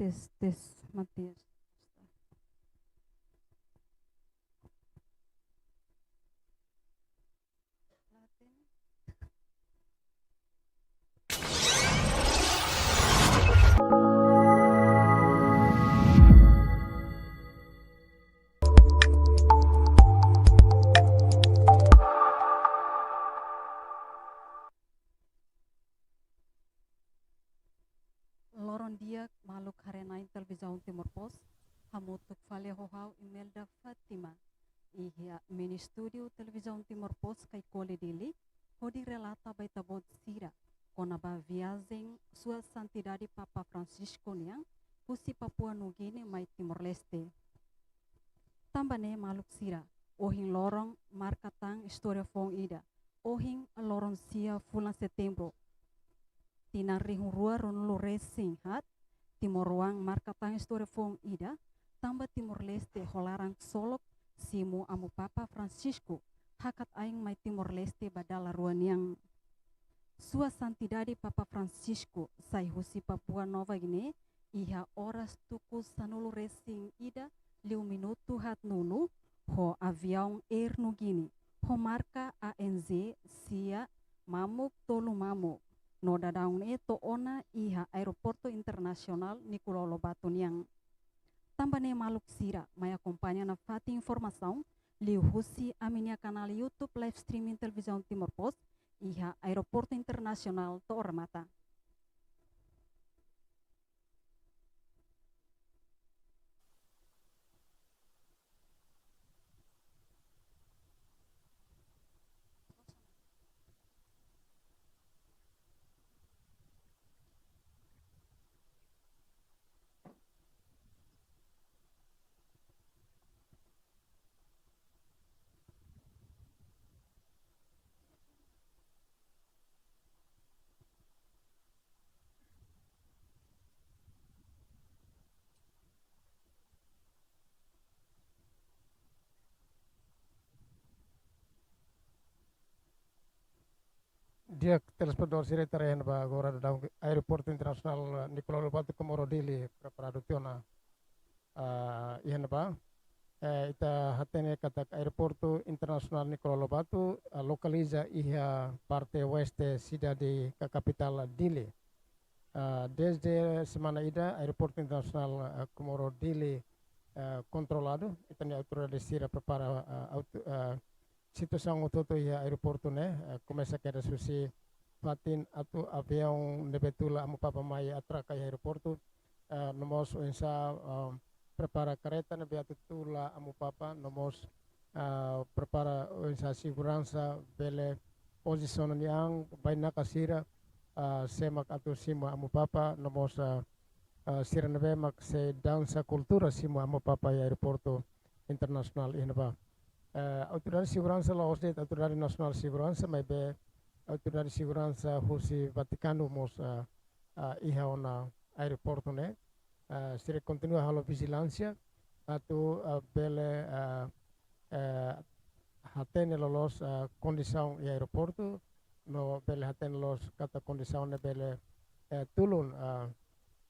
Tes, tes, Matias. Loron dia maluk harenain televisão Timor Pos, hamutuk fale hohau Imelda Fatima. Ihia mini studio televisão Timor Pos kai kole dili, hodi relata baita bod sira, konaba viagem sua santidade Papa Francisco niang, husi Papua Nugini mai Timor Leste. Tambane maluk sira, ohin lorong markatang história fong ida, ohin lorong sia fulan setembro, tinarihung rua ron racing hat Timor Ruang markatang história fong ida tamba Timor Leste holarang solok simu amu Papa Francisco hakat aing mai Timor Leste badala ruan yang sua santidade Papa Francisco sai husi Papua Nova Guinea iha oras tuku sanulu racing ida 5 minuto hat nunu ho avião Air Nugini ho marka ANZ sia mamuk tolu mamuk no dadaun itu ona iha aeroporto internasional Nicolau Lobato niang tambane maluk sira mai acompanha na fati informação liu husi aminia kanal YouTube live streaming televisão Timor Post iha aeroporto internasional to Ormata. Dia telespedor sire terreno ba agora da aeroporto internasional Nicolau Lobato Comoro Dili preparazione ihan ba ita hatene kata aeroporto internasional Nicolau Lobato localiza iha parte oeste sida di capital Dili. Desde semana ida aeroporto internasional Comoro Dili controlado itani autoridade sira prepara situação todo ia aeroporto né começa a querer susi fatin atau avião nebetula amu papa mai atraca aeroporto nomos ensa prepara kereta nebe atutula amu papa nomos prepara ensa segurança bele posição yang baina kasira semak atau sima amu papa nomos sira nebe mak se dansa kultura sima amu papa aeroporto internasional ini ba autoridade de segurança lá hoje autoridade nacional de segurança mas be autoridade de segurança husi Vaticano mos iha ona aeroporto né se continua halo vigilância atau bele hatene lolos condição e aeroporto no bele hatene los kata condição ne bele tulun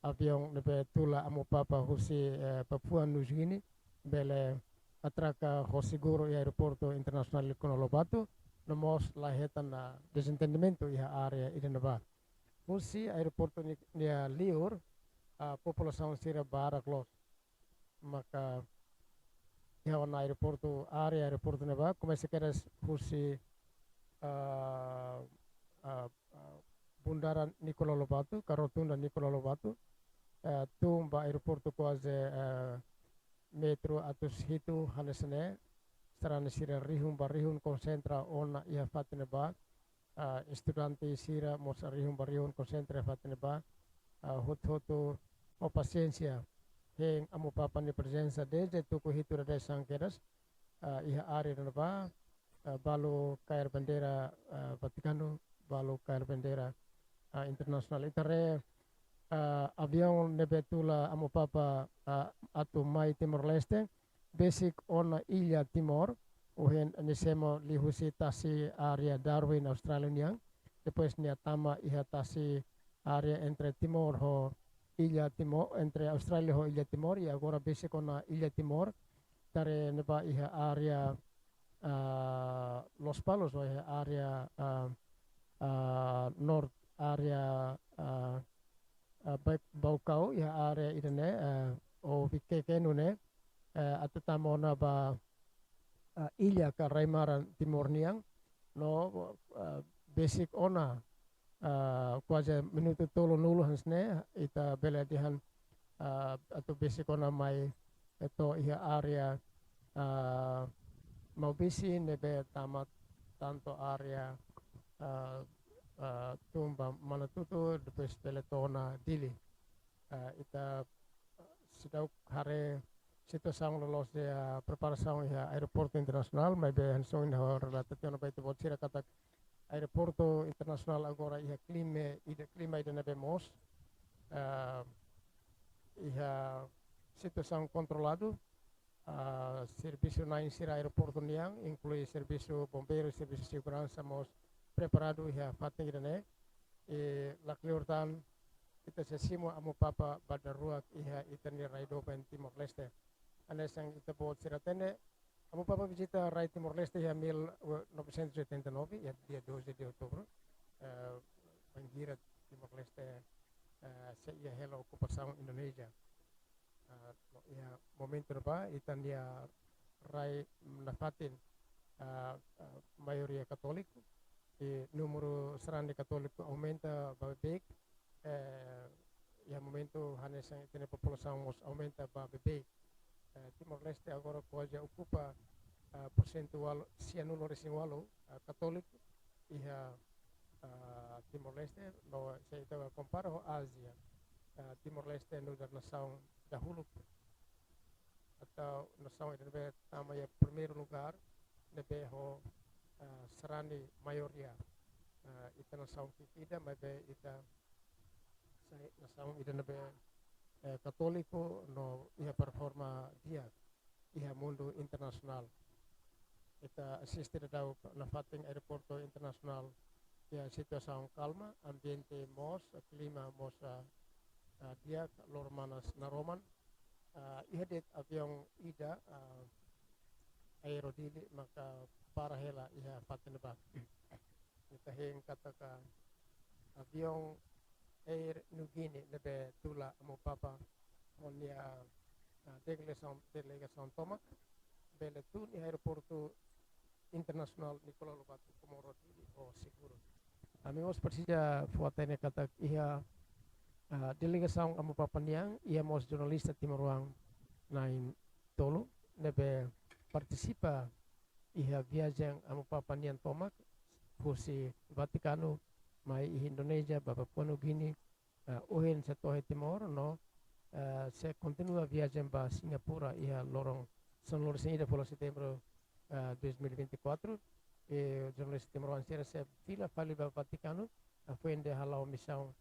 avião ne be tula amu papa husi Papua Nugini bele atraca o seguro e aeroporto internasional Nicolau Lobato nomos lahetan na desentendimento iha area idenaba husi aeroporto nia liur população sira barak los maka iha ona aeroporto area aeroporto neba começa keres husi bundaran Nicolau Lobato karotunda Nicolau Lobato tumba aeroporto quase metro atus hitu hanesne sarana sira rihum barihun konsentra ona ia fatene ba estudante sira mos rihum barihun konsentra fatene ba hot o paciência heng amu papa ni presença desde tuku hitu rada sangkeras ia are na ba balu kair bendera Vaticano balu kair bendera internasional itare avião nebetula amu papa atu mai Timor Leste basic ona ilha Timor uhen nisemo lihusi tasi area Darwin Australia niang depois nia tama iha tasi area entre Timor ho Ilha Timor, entre Australia ho Ilha Timor, e agora basic na Ilha Timor, tare neba iha area Los Palos, o iha area North area Baucau, iha area idane o Vikeke nune, atatamona ba Ilha ka Raimaran Timor niang, no basic ona kuaja minuto tolo nulu hansne ita bela dihan atau basic ona mai eto iha area mau bisi nebe tamat tanto area tumba mana tutu depois bela tona dili ita sidau hare situação lolos de preparação iha aeroporto internasional mai be hansong ina relata tiona bai te botsira kata aeroporto internasional agora iha klima ida nebe mos iha situação controlado serviço na insira aeroporto niang inclui serviço bombeiro serviço segurança mos preparado iha fating idane e lakliurtan kita sesimo amu papa badaruak iha itani raido pen Timor Leste anesang ita bot siratene amu papa visita Rai Timor Leste iha 1979 ya dia 12 de outubro bangira Timor Leste se ia hela ocupação Indonesia ya momento ba itania Rai nafatin maioria católico e número serande católico aumenta bebek ya momento hanesan itene população aumenta bebek Timor Leste agora pode ocupa percentual cianulo residual católico iha Timor Leste no se ita compara ho Asia Timor Leste no da nação dahulu atau nação ida nebe tama ya primeiro lugar nebe ho serani maioria ita nação kikida nebe ita nação ida nebe católico no iha performa dia iha mundo internasional ita assiste dau na fating aeroporto internasional ya situação calma ambiente mos clima mos dia lormanas naroman ihadet avião ida aerodili maka para hela iha fatineba ita heng kataka avião Air Nugini nebe tula amo papa onia delegação Tomac bele tu ni aeroporto internasional Nicolau Lobato Comoro o seguro amigos persija fuatene kata iha delegação amo papa niang ia mos jornalista Timoruang nain tolo nebe participa iha viagem amo papa niang Tomac fosi Vaticano mai Indonesia Papua Nugini ohen se tohe Timor no se continua viagem ba Singapura iha lorong São Lourenço ida polo setembro 2024 e jornalista Timoruan sera se fila fali ba Vaticano foi ende halau missão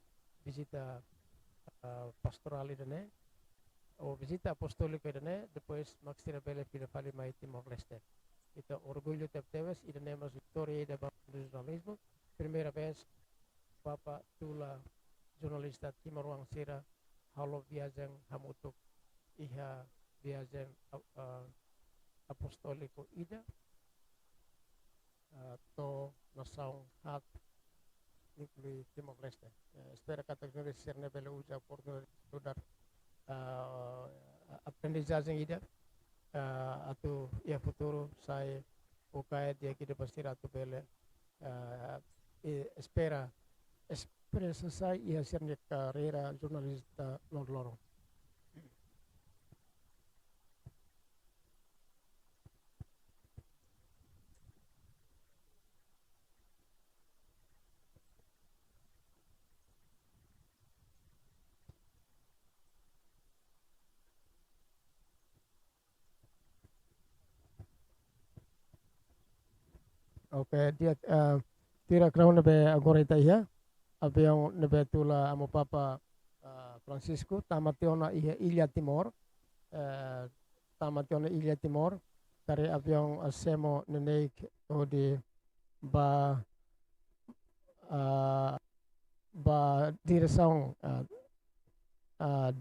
visita pastoral idane o visita apostolico idane depois maxira bele fila fali mai Timor Leste ita orgulho tepteves idane mas vitória ida ba jornalismo primeira vez Papa tula jornalista Timoruang sira halo viajeng hamutuk iha viajeng apostolico ida to nação hat inclui Timor Leste espera categoria serne bele uja oportunidad aprendizagem ida atau ia futuro sai ukaya dia kita pasti ratu bele espera selesai ia hacernya carrera jurnalista lor-lorong. Oke, dia tira crown nebe agora ita ia avião nebe tula amo papa Francisco tamationa ia Ilha Timor tamationa Ilha Timor tari avião asemo nenek odi ba ba direção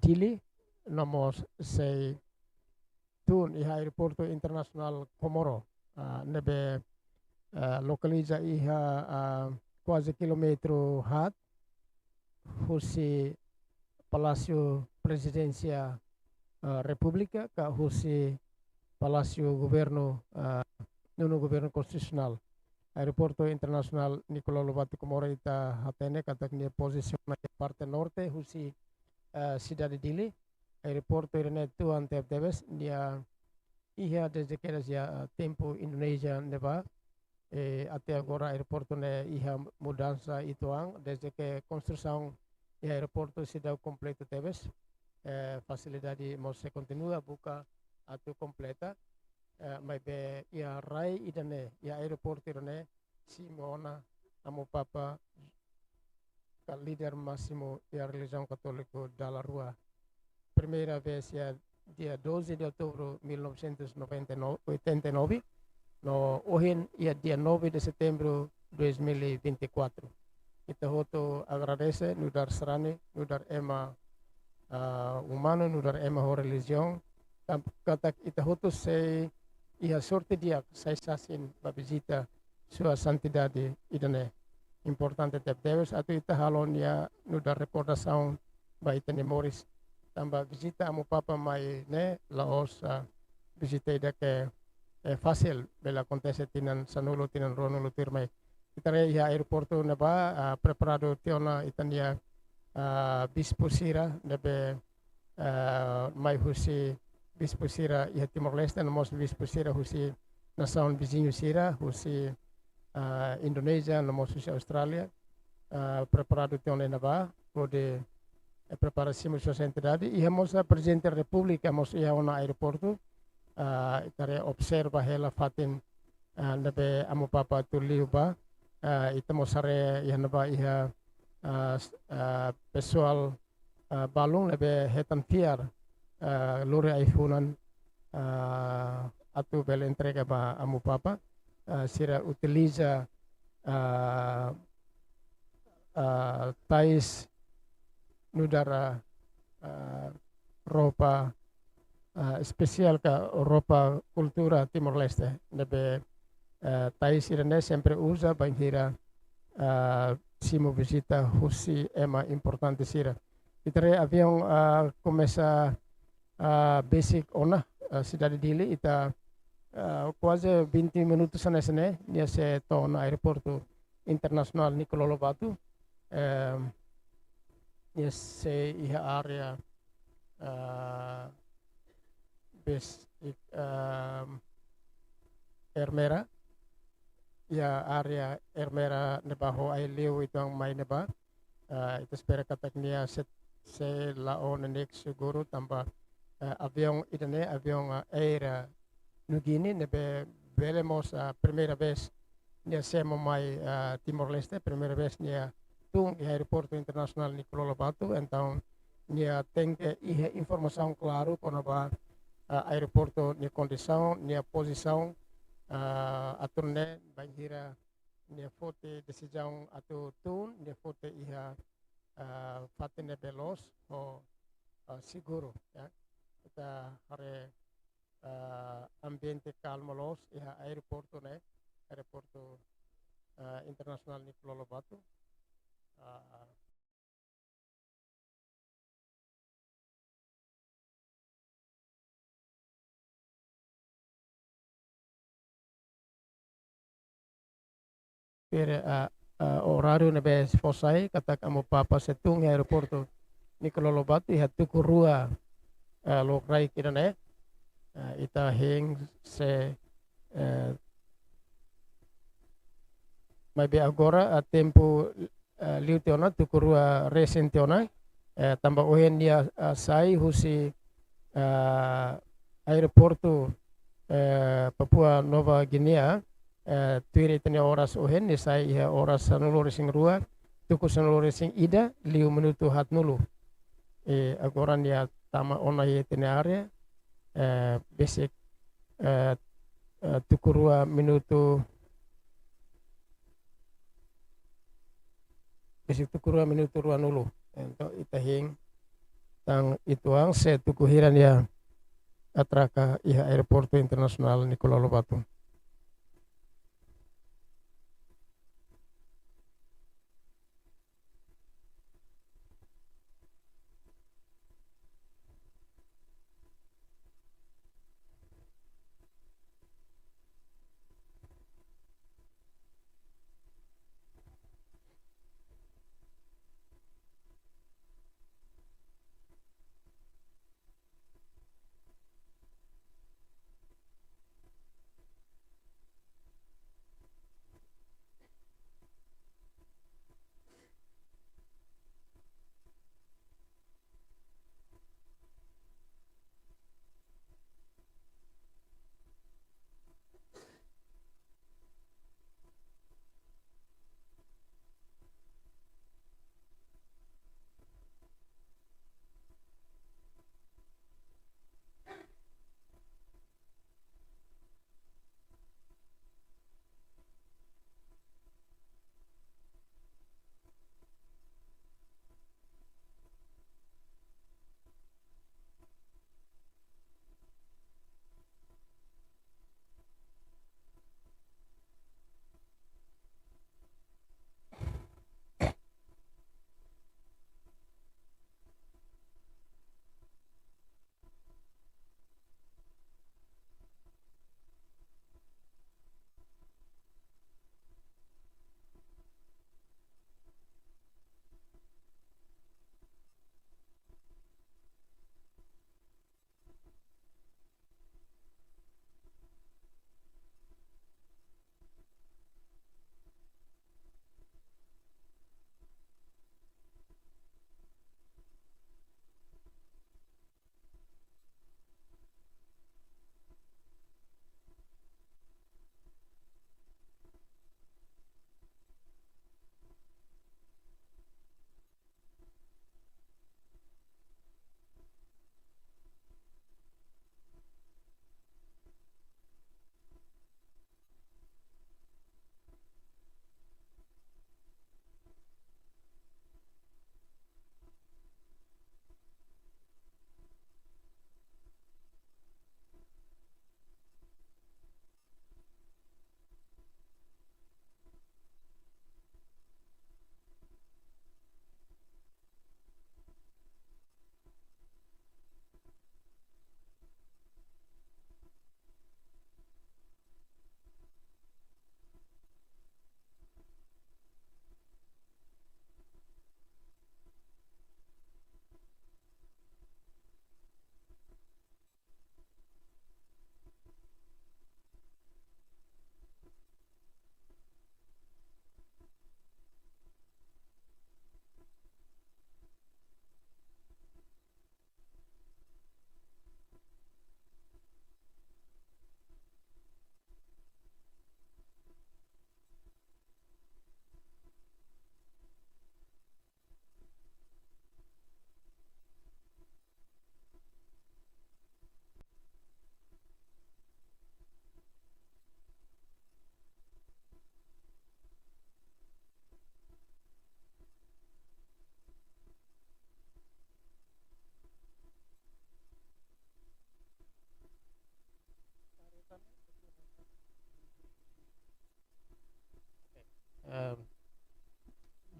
Dili nomos sei tun iha aeroporto internasional Komoro nebe localiza iha quasi kilometro hat husi Palacio Presidencia República ka husi Palacio Governo Nuno Governo Constitucional. Aeroporto Internacional Nicolau Lobato Komoro ita hatene katak nia posisiona di parte norte husi Cidade Dili. Aeroporto irene tuan tebes nia iha desde que ya tempo Indonesia neba até agora aeroporto ne iha mudança ituang desde que construção e aeroporto se deu completo tebes facilidade se continua buka atu completa mas be ia rai idane ia aeroporto irane si mona amo papa ka líder máximo ia religião católico da rua primeira vez ia dia 12 de outubro 1989 no ohin ia dia 9 de setembro 2024. Kita hoto agradece nudar serane nudar ema humano nudar ema ho religião katak ita hoto se ia sorte dia sai sasin ba visita sua santidade idane importante tebes atu ita halon ya nudar recordação ba ita memoris tamba visita amo papa mai ne laos visita ida que fácil bela acontece tinan sanulo tinan ronulo tirmai kita re ya aeroporto na ba preparado tiona itania bispo sira nebe mai husi bispo sira ya Timor Leste na mos bispo sira husi nação vizinho sira husi Indonesia na mos husi Australia preparado tiona na ba pode preparação sua entidade e hemos a presidente da República hemos ia na aeroporto itare observa hela fatin nabe amo papa tuliuba itamo sare ihanaba iha pessoal balung nabe hetan piar lore iPhone atu bel entrega ba amo papa sira utiliza tais nudara roupa spesial ka roupa cultura Timor Leste nebe tais irene sempre usa banhira simo visita husi ema importante sira itare avião começa basic ona cidade dili ita quase 20 minutos sanesane nia se tona aeroporto internasional Nicolau Lobato nia se iha area Ermera ya area Ermera nebaho ay liu itu ang may neba itu espera kataknia se lao nenek siguro tamba avião idane avião air Nugini nebe velemos primeira vez nia semo mai Timor Leste primeira vez nia tung i aeroporto internasional Nicolau Lobato então nia tem informação claro quando ba aeroporto nia condição nia posição aturne banhira nia fote decisão atu tun nia fote iha fatene belos o seguro ya kita hare ambiente calmo los iha aeroporto ne aeroporto internasional Nicolau Lobato per horário nebe sposai katak amo papa setung aeroporto Nicolau Lobato iha tukurua lokrai kirane ita hing se mai be agora a tempo liu teona tukurua resen teona tamba ohen dia sai husi aeroporto Papua Nova Guinea tuire tenia horas ohen ni sai iha horas sanulu resing rua tuku sanulu resing ida liu minuto hat nulu agora dia tama ona ye tenia area basic tuku rua minuto basic tuku rua minuto rua nulu ento itahing tang ituang se tukuhiran ya atraka iha aeroporto internasional Nicolau Lobato.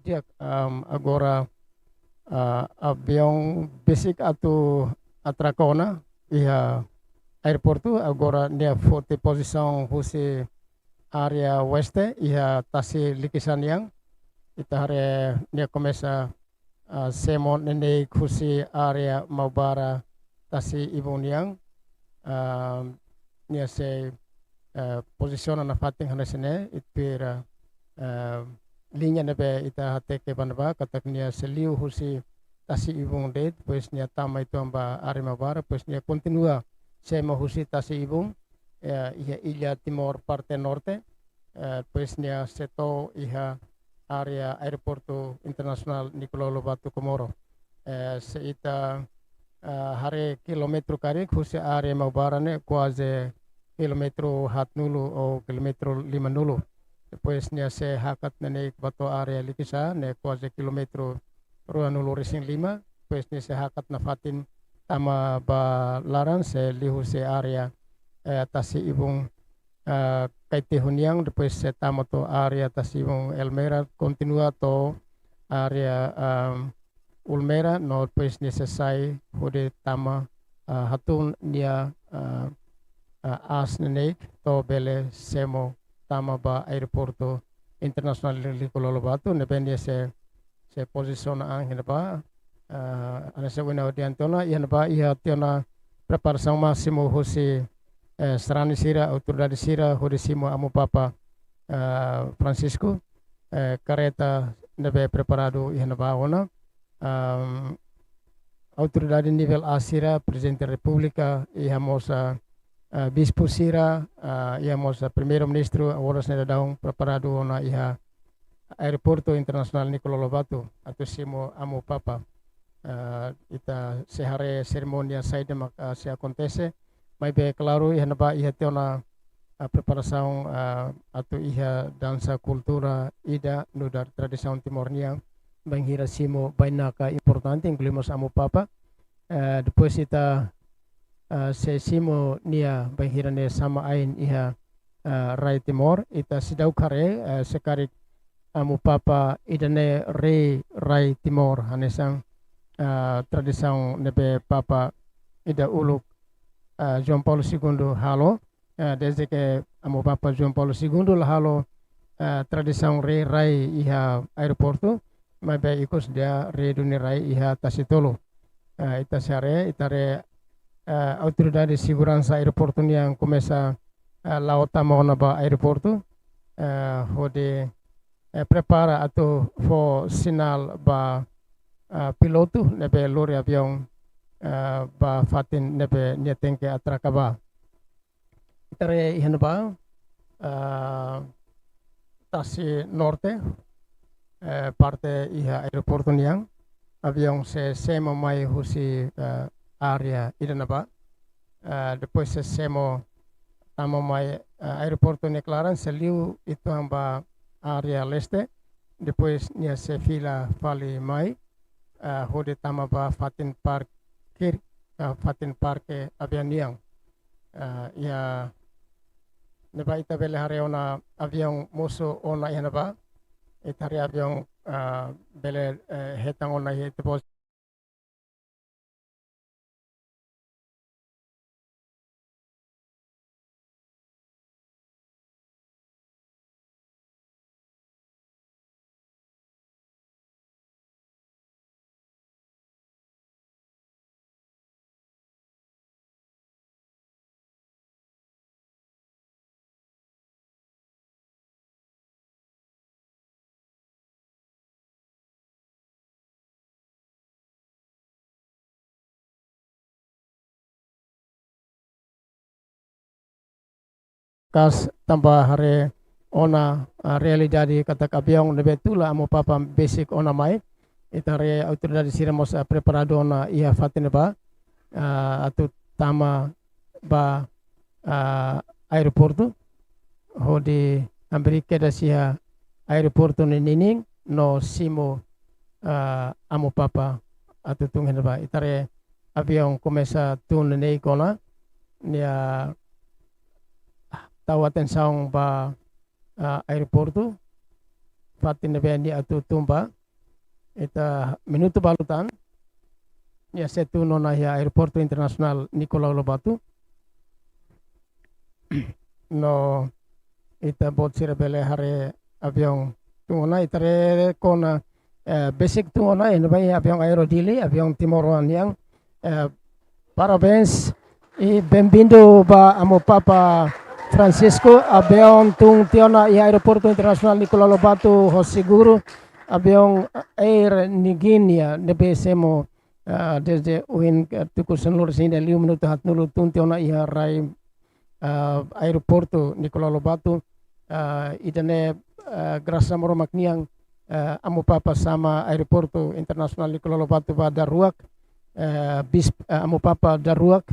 Dia agora avião basic atau atracona iha aeroporto agora nia forte posição husi area oeste iha tasi likisan yang ita hare nia começa semon nene husi area maubara tasi ibon yang nia se posisiona na fating hanesene itpira linha nebe ita hateke banaba katak nia seliu husi tasi ibung det pues nia tama itu amba arima bara pues nia continua sema husi tasi ibung iha ilha timor parte norte pues nia seto iha area aeroporto internasional Nicolau Lobato Komoro se ita hare kilometro karik husi area maubara ne quase kilometro hat nulu o kilometro 50 depois nia se hakat nene bato area likisa ne quase kilometro 2 resing 5 depois ni se hakat na fatin tama ba laran se lihu se area tasi ibung kay tihuniang depois se tama to area tasi ibung Elmera continua to area Ulmera no depois ni se sai hude tama hatun nia as nenek to bele semo tama ba aeroporto internasional li Kololo Batu nebenia se posisiona ang hinaba ana se wena diantona hinaba ia tiona preparação máximo hosi strani sira autoridade sira hodi simo amu papa Francisco careta nebe preparado hinaba ona autoridade nível A sira presidente da república moça bispo sira moça primeiro ministro agora se daung preparado ona iha aeroporto internasional Nicololo Batu atau simo amu papa ita sehare ceremonia saide maka se acontece mai be claro iha naba iha teona preparação atau iha dansa cultura ida no dar tradição timorniang banghira simo bainaka importante incluímos amu papa depois ita se simo nia banghira ne sama ain iha rai timor ita sidau kare sekarik amu papa idane rai timor hanesang tradição nebe papa ida uluk João Paulo II halo desde que amu papa João Paulo II la halo tradição rai iha aeroporto mas be ikut dia dunia rai iha tasitolo ita sare itare autoridade de segurança aeroporto yang começa lauta mona ba aeroporto hode prepara atau for sinal ba piloto nebe lori avião ba fatin nebe niatengke atrakaba itare ihanba tasi norte parte iha aeroporto niang avião se semo mai husi area idanaba depois se semo tamo mai aeroporto Neclaran se liu itu hamba area leste depois nia se fila fali mai hode tama ba fatin parke avianiang ya neba ita bele hareona avião moso ona ihanaba itari avião bele hetang ona hetebos kas tambah hare ona realidade kata avião nebe tula amu papa basic ona mai itare autoridade siramos preparado ona ia fatineba atau tama ba aeroporto hodi Amerika da sia aeroporto nining no simo amu papa atau tungheneba itare avião começa tun nei kona nia tahu atenção ba aeroporto fatin nebe atau tumba ita minuto balutan ya setu nona ya aeroporto internasional Nicololo Batu no ita bot sirebele hare avião tungona itare kona basic tungona ene bai avião aerodili avião timoran yang parabéns e bem-vindo ba amo papa Francisco avião tung tiona e aeroporto internasional Nicololo Batu ho seguro avião Air Niginia nebe semo desde uin tukusan lur sini 5 minuto hat nulu tung tiona ia rai aeroporto Nicololo Batu idane grasa moro makniang amo papa sama aeroporto internasional Nicololo Batu ba daruak bis amo papa daruak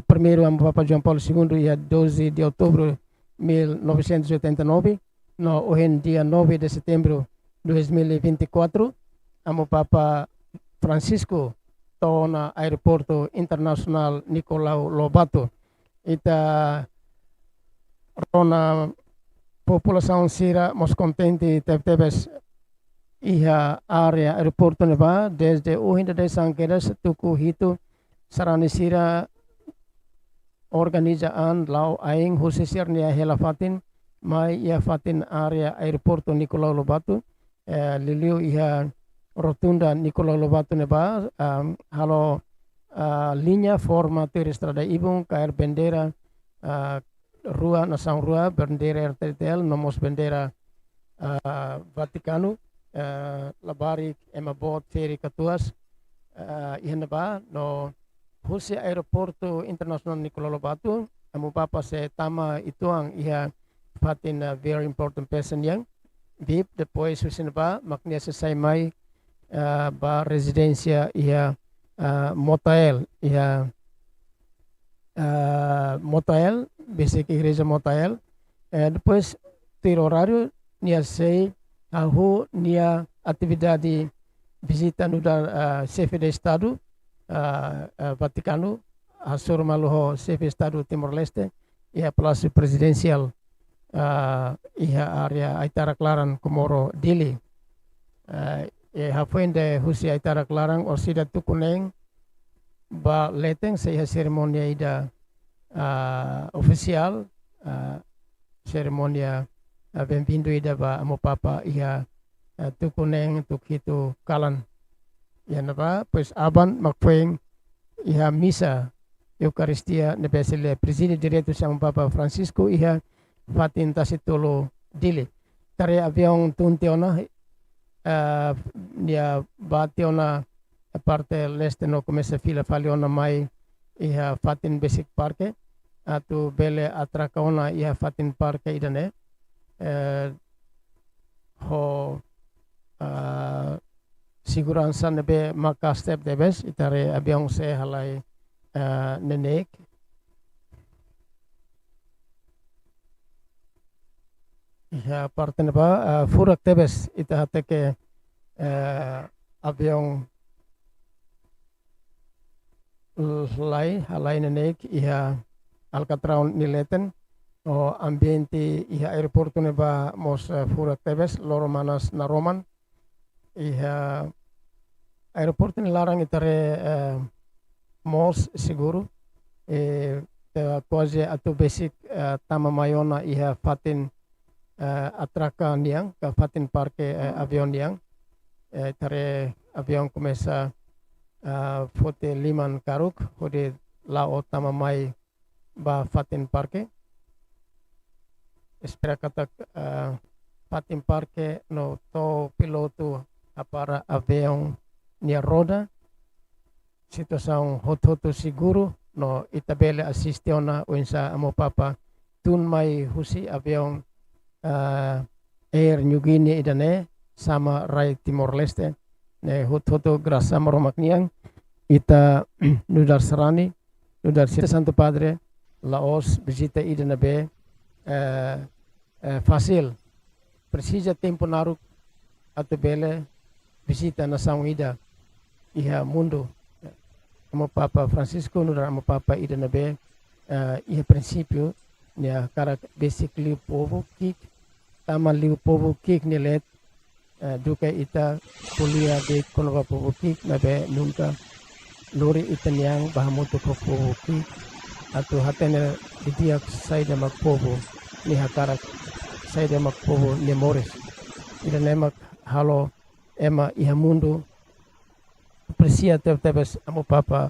primeiro amo papa João Paulo II ia 12 de outubro 1989 no ohen dia 9 de setembro 2024 amo papa Francisco tona aeroporto internasional Nicolau Lobato. Ita rona população sira mos contente tebes iha area aeroporto neba desde uhinda de sankedas tuku hitu sarani sira organisaan lau aing husisir nia hela fatin mai ia fatin area aeroporto Nicolau Lobato liliu iha rotunda Nicolau Lobato neba halo linha forma ter estrada ibung kair bendera rua nação rua bendera RTTL nomos bendera Vaticano labari ema bot feri katuas ihanaba no husi aeroporto internasional Nicolau Lobato amu papa se tama ituang iha fatin very important person yang bip depois husinaba maknia sesai mai ba residencia iha Motael iha Motael basic igreja Motael depois ter horário nia sei ahu nia atividade visita no chefe de estado Vaticano hasur maluho chefe de estado Timor-Leste iha palácio presidencial iha area Aitara Clarang Komoro Dili hafuende husi Aitara Clarang orsida tukuneng ba leteng saya seremonia ida oficial seremonia bem-vindo ida ba amo papa iha tukuneng tukitu kalan yan ba pues aban makpueng iha misa Eukaristia nebesile preside direto sa amo papa Francisco iha fatin tasitulo dili tare avião tunteona dia bationa parte leste no começa fila faliona mai iha fatin basic parke atu bele atrakaona iha fatin parke idane ho segurança nebe maka step debes itare abiang se halai nenek iha parte neba furak debes ita hateke abiang halai nenek iha alcatraun nileten o ambiente iha aeroporto neba mos furak tebes loro manas na roman iha aeroporto ni larang itare mos seguro quase atu basic tama mayona iha fatin atraka niang ka fatin parke avion niang itare avion começa fote liman karuk hode lao tama mai ba fatin parke espera kata fatin parke no to piloto para avião nia roda situação hototo seguro no itabele assistiona uinsa amo papa tun mai husi avião Air New Guinea idane sama Rai Timor-Leste ne hototo grasa maromakniang ita nudar serani nudar sita Santo Padre Laos visita idana be fasil precisa tempo naruk atau bele visita nação ida iha mundo amo papa Francisco nudar amo papa idana be iha princípio nia cara basically povo kik tama liu povo kik nilet duka ita kuliah de konova povo kik nabe nunca lori ita niang bahamutu povo kik atau hatene didiak saida mak povo ni hakara saida mak povo ni moris ida nemak halo ema iha mundo presia tebes amo papa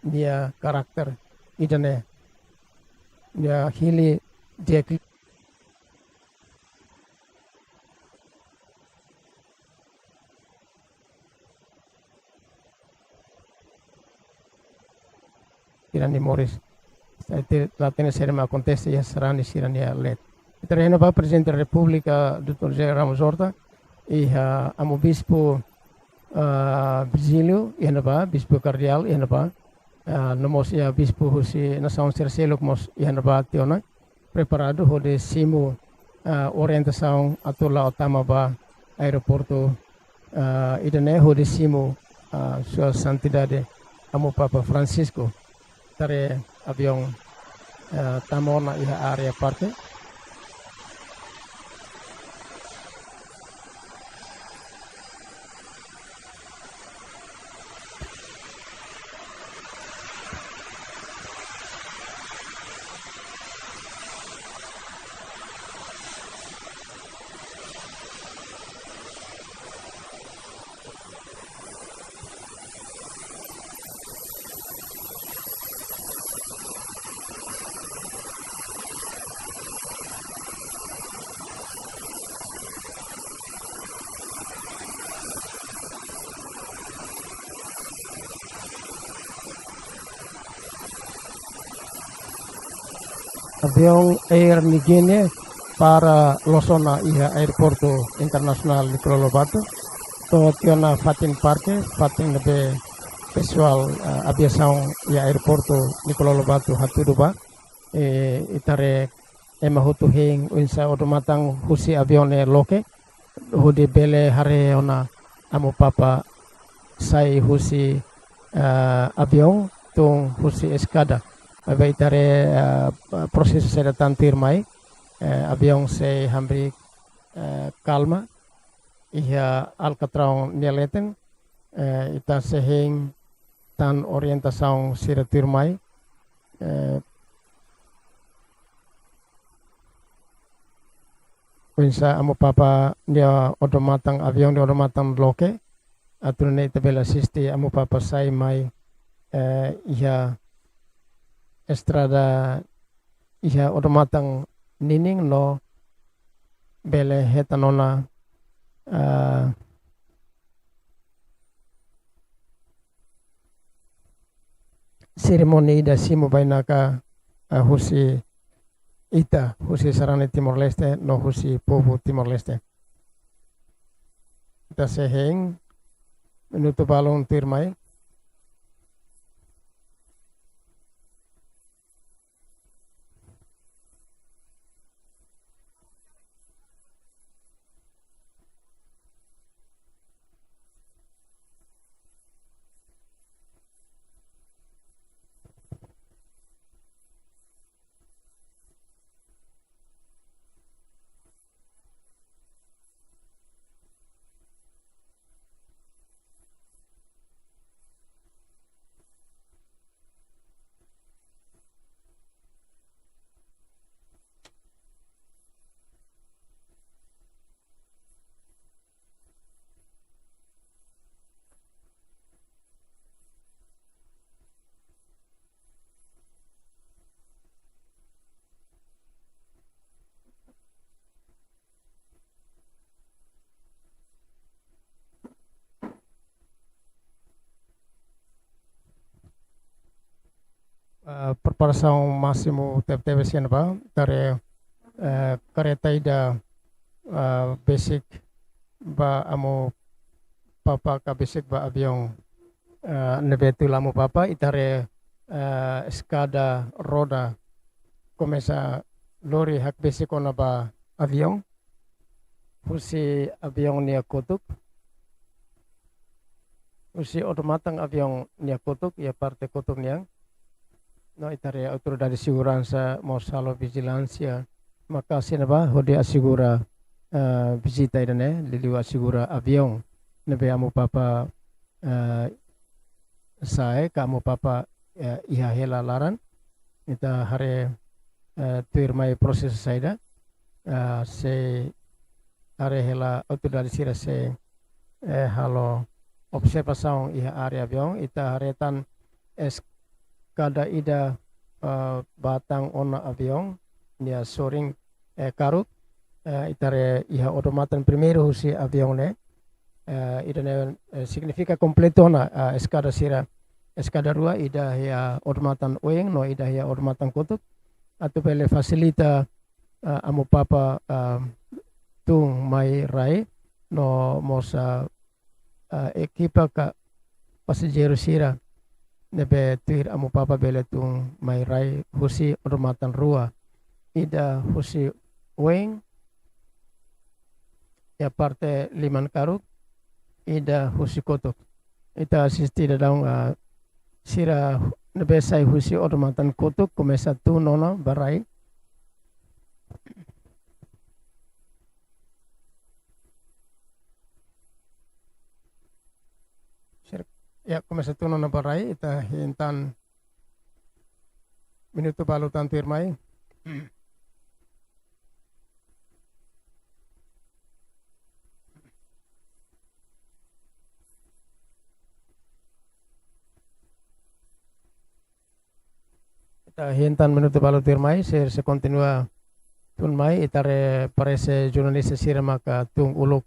dia karakter idane ya hili dia Irani Morris latene serma conteste ya serani sirani let terreno pa presidente da Repubblica Dr. José Ramos Horta e amo bispo Virgílio e ba bispo cardeal e ba nomos ya bispo husi nação terceiro mos e ba tiona preparado hode simo orientação atula utama ba aeroporto idane hode simo sua santidade amo Papa Francisco tare avião tamona iha area parte. Avião Air Nigeria para Losona iha airporto internasional di Pulau Lobato. To tiona fatin parte, fatin lebe pessoal aviação iha airporto di Pulau Lobato hatuduba. Itare emahutu hing unsa odomatang husi avione loke. Hudi bele hare ona amo papa sai husi avião tung husi escada. Baik itare proses saya tantir mai avião se hambri calma ia alcatrão nialeten ita sehing tan orientação siratir mai Winsa amo papa dia odomatang avião dia odomatang loke aturne tabela sisti amo papa sai mai ia estrada iha odomatang nining no bele hetanona seremoni da simo bainaka husi ita husi sarane Timor Leste no husi povo Timor Leste ita seheng menutup balong tirmai preparação máximo teve sian ba tare kereta ida basic ba amo papa ka basic ba avião nebetu lamo papa itare escada roda começa lori hak basic ona ba avião fusi avião nia kotuk fusi otomatang avião nia kotuk ya parte kotuk niang no itare autoridade de segurança morsalo vigilância maka sinaba hode assegura visita idane liliu assegura avião nebe amo papa sae kamo papa iha hela laran ita hare tuir mai proses saida se hare hela autoridade sira se halo observação iha area avião ita haretan kada ida batang ona avião nia soring karuk itare iha otomatan primeiro husi avião ne idane significa completo na escada sira escada rua ida ya otomatan oeng no ida ya otomatan kotuk atau pele facilita amo papa tung mai rai no mosa ekipa ka pasajero sira nebe tuir amo papa bele tung mai rai husi otomatan rua ida husi oeng ya parte liman karuk ida husi kotuk ita asisti da daung sira nebesai husi odomatan kutuk kumesa tu nona barai. Ya kumesa tu nona barai ita hintan minuto balutan tirmai. Ita hintan minuto balu tirmai se continua tunmai itare parece jurnalista sira maka tung uluk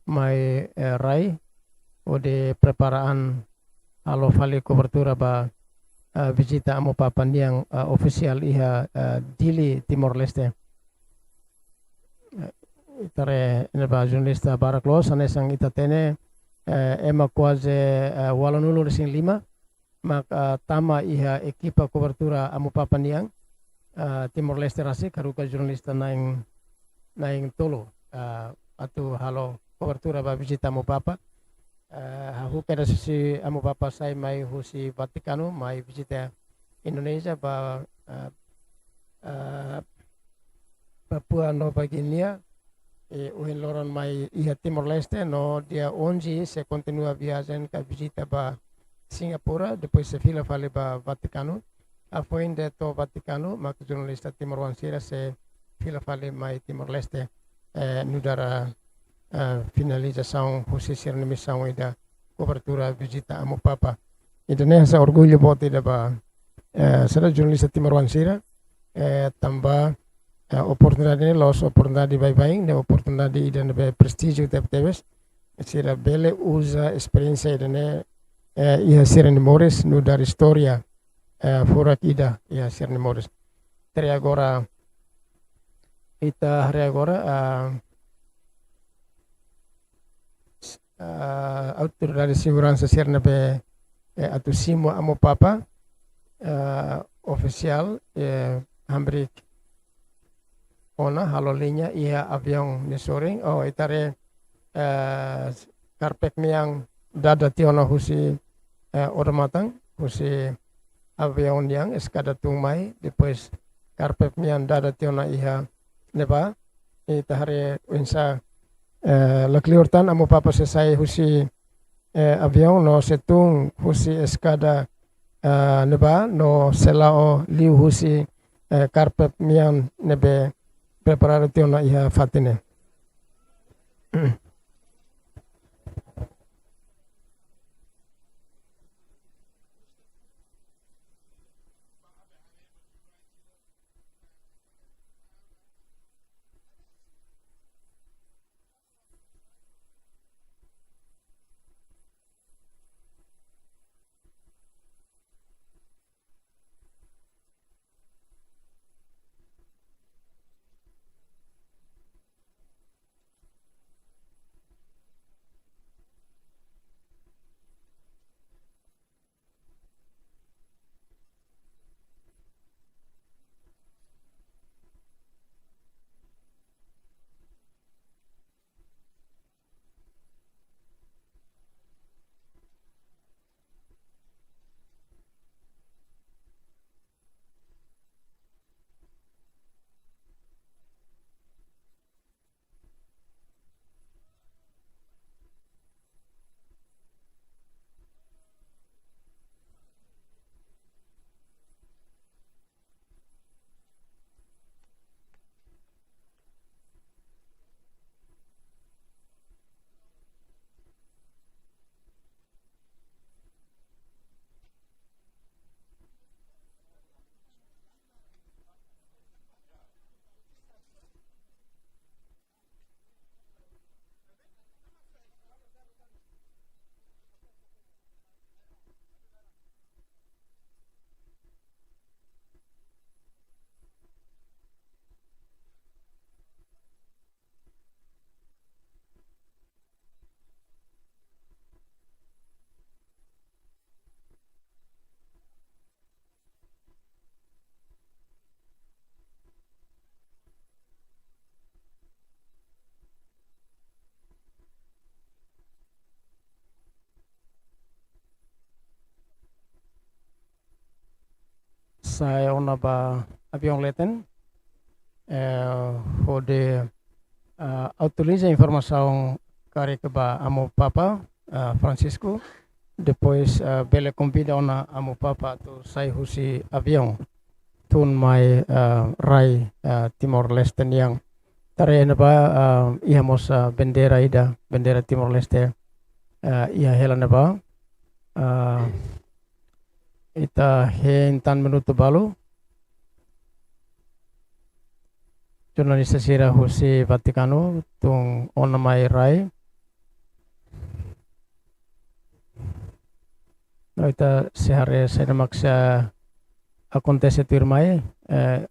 mai rai o de preparaan alo fali cobertura ba visita amo papan yang official iha Dili Timor Leste. Itare neba jurnalista baraklos anesang itatene ema quase walanulu resing lima maka tama iha ekipa cobertura amo papan yang Timor Leste rasi karuka jurnalista naing tolo atu halo cobertura ba visita amo papa huka da sisi amo papa sai mai husi Vatikano mai visita Indonesia ba Papua Nova Guinea uhin loron mai iha Timor Leste no dia onji se continua viajen ka visita ba Singapura depois se fila fale ba Vatikano apoin de to Vatikano mak jurnalista Timor Wansira se fila fale mai Timor Leste nudara finalização husi missão ida cobertura visita amo papa Indonesia orgulho bote da ba será jurnalista Timor Wansira tambah oportunidade los oportunidade vai ne oportunidade ida ne prestígio tebes sira bele usa experiência ida ne ia Sierra Mores no dar história fora ida ia Sierra Mores tere agora ita hari agora autoridade de segurança Sierra be atu simo amo papa oficial hambrik ona halo linya ia avião nesoring itare karpek miang dada tiona husi odomatang husi avião yang eskada tungmai depois karpek miang dada tiona iha neba itahare insa lakliurtan amo papa sesai husi avião no setung husi eskada neba no selao liu husi karpek miang nebe preparado tiona iha fatine. saya ona ba avião leten hode autoriza informação kare ke ba amo papa Francisco depois bele convida ona amo papa tu sai husi avião tun mai rai Timor Leste yang tare na ba ihamos bendera ida bendera Timor Leste ia hela na ba ita hentan minuto balu jurnalista sira husi Vaticano tung ona mai rai no ita sehare saya maksa acontece turmai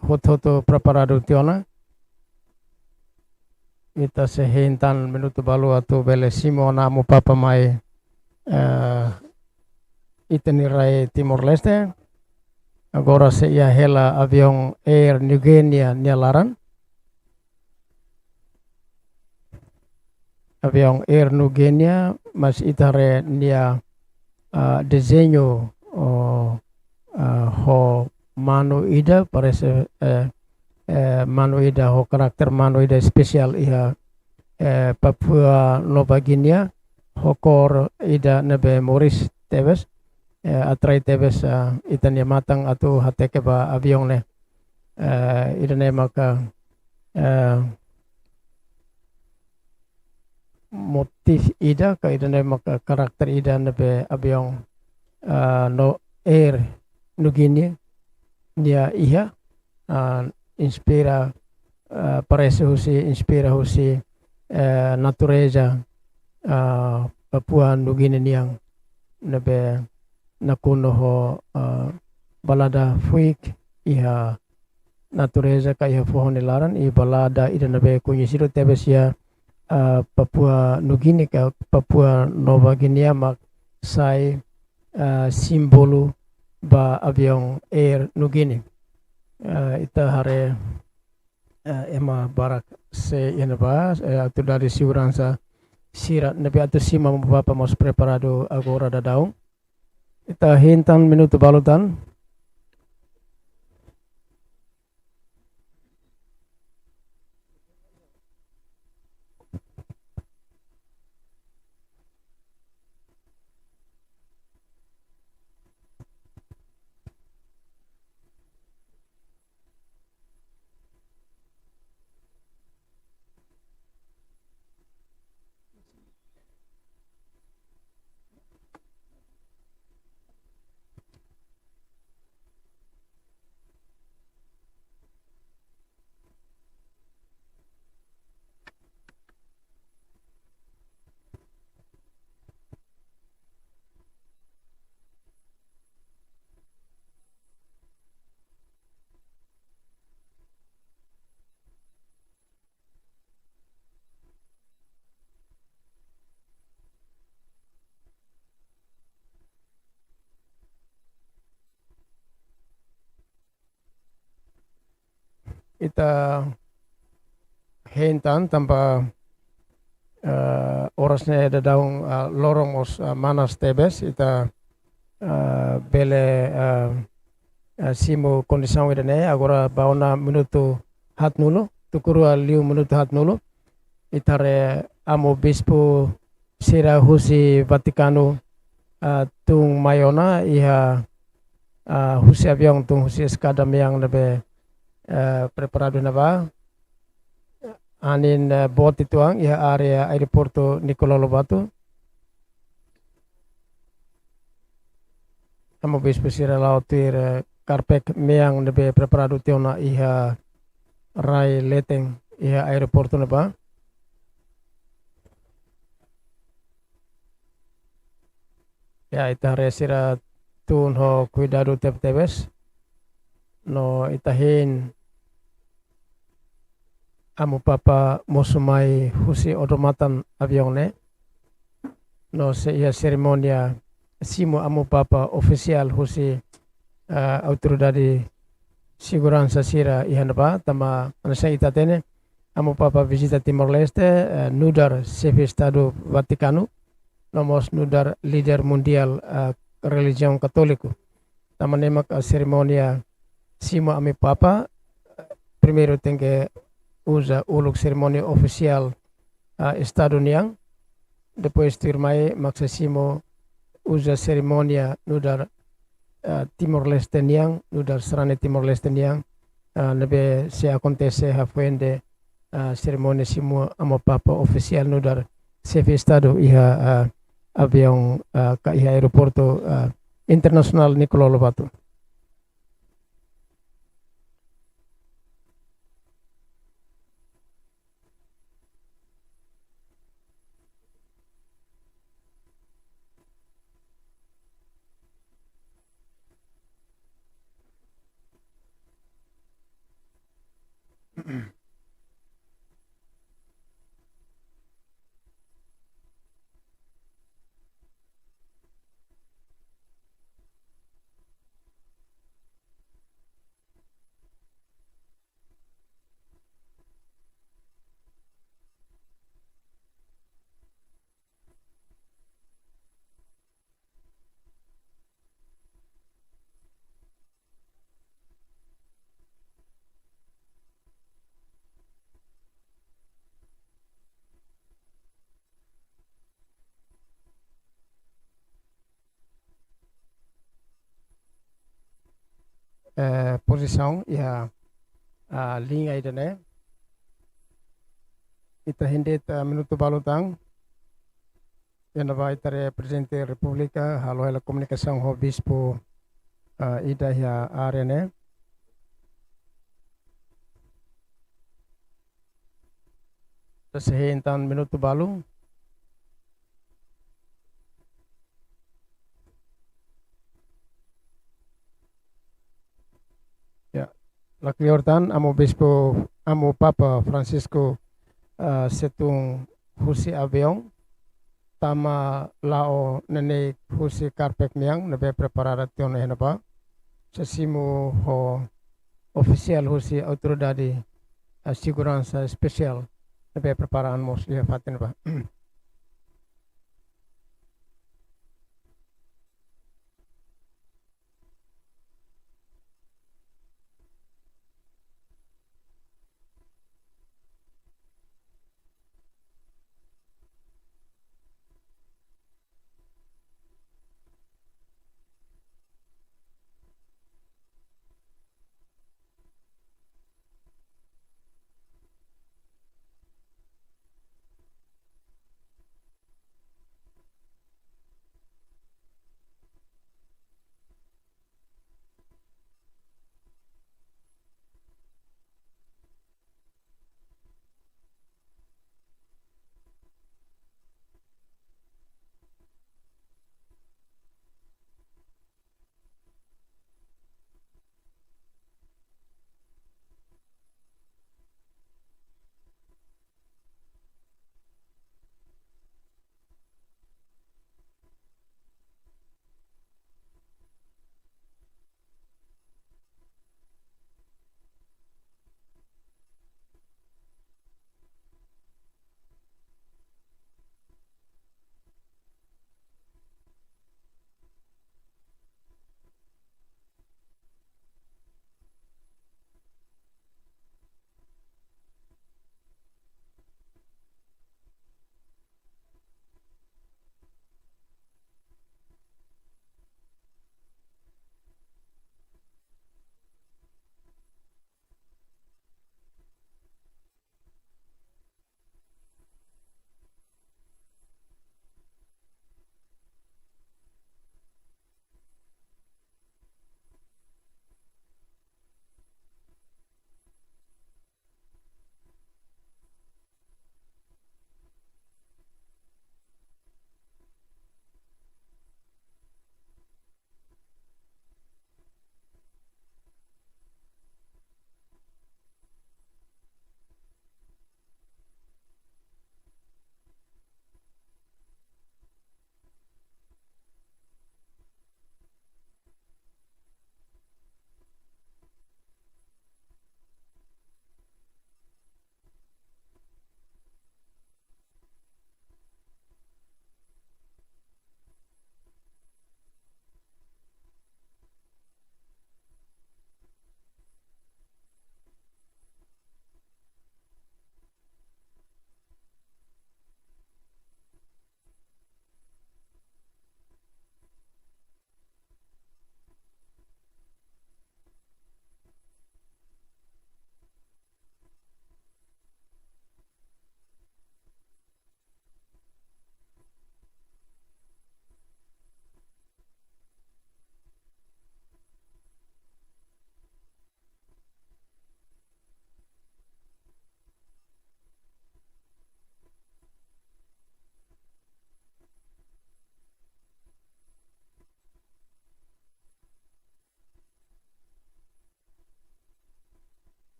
hot preparado tiona ita sehentan minuto balu atu bele simo namu papa mai ita nirai Timor Leste agora se ia hela avião Air Niugenia nialaran avião Air Niugenia mas itare nia desenho ho mano ida parece mano ida ho karakter mano ida spesial iha Papua Nova Guinea ho kor ida nebe Maurice Teves atrai Teves itania matang atau hateke ba aviong ne ida ne maka motif ida ka ida ne maka karakter ida nebe aviong no Air Niugenia dia iha inspira parece inspira husi natureza Papua Nugini yang nebe nakuno ho balada fuik iha natureza ka iha fohonilaran i balada ida nebe kunyisido tebesia Papua Nugini ka Papua Nova Guinea mak sai simbolu ba avião Air Niugini ita hare ema barak se yeneba atu dari segurança sirat nebe atu sima bapa mas preparado agora dadau ita hintan minuto balutan ita hentan tanpa orasnya ada daung lorong os Manas Tebes ita bele simo kondisão idane agora bauna minuto hat nulo tukurua liu minuto hat nulo itare amo bispo sira husi Vaticano tung mayona iha husi avião tung husi skadam yang lebe preparado na ba anin bot ituang iha area aeroporto Nicolau Lobato amo bispo sira lautir karpek meang nebe preparado tiona iha rai leteng iha aeroporto na ba ya ita resira tun ho cuidado tebes no itahin amo papa mosumai husi odomatan avião ne no se ia ceremonia simo amo papa oficial husi autoridade segurança sira ihanaba tama anasa itatene amo papa visita Timor Leste nudar chefe estado Vaticano nomos nudar líder mundial religião católico tama nemak ceremonia Simo ami papa, primeiro tem que usa uluk cerimônia oficial Estado Niang, depois turmai maksa simo usa cerimônia nudar Timor-Leste Niang, nudar serane Timor-Leste Niang, nebe se acontece hafuende cerimônia simo amo papa oficial nudar chefe Estado iha avião ka iha aeroporto internasional Nicolau Lobato. Posição iha linha idane ita hindet minuto balutang yana vai tare presidente da República halo ela comunicação ho bispo ida ya arene sehentan minuto balu ya lakliortan amo bispo amo papa Francisco setung husi avião tama lao nene husi karpek niang nebe preparada tion henapa sesimu ho oficial husi autoridade segurança especial nebe preparaan mos ia fatin ba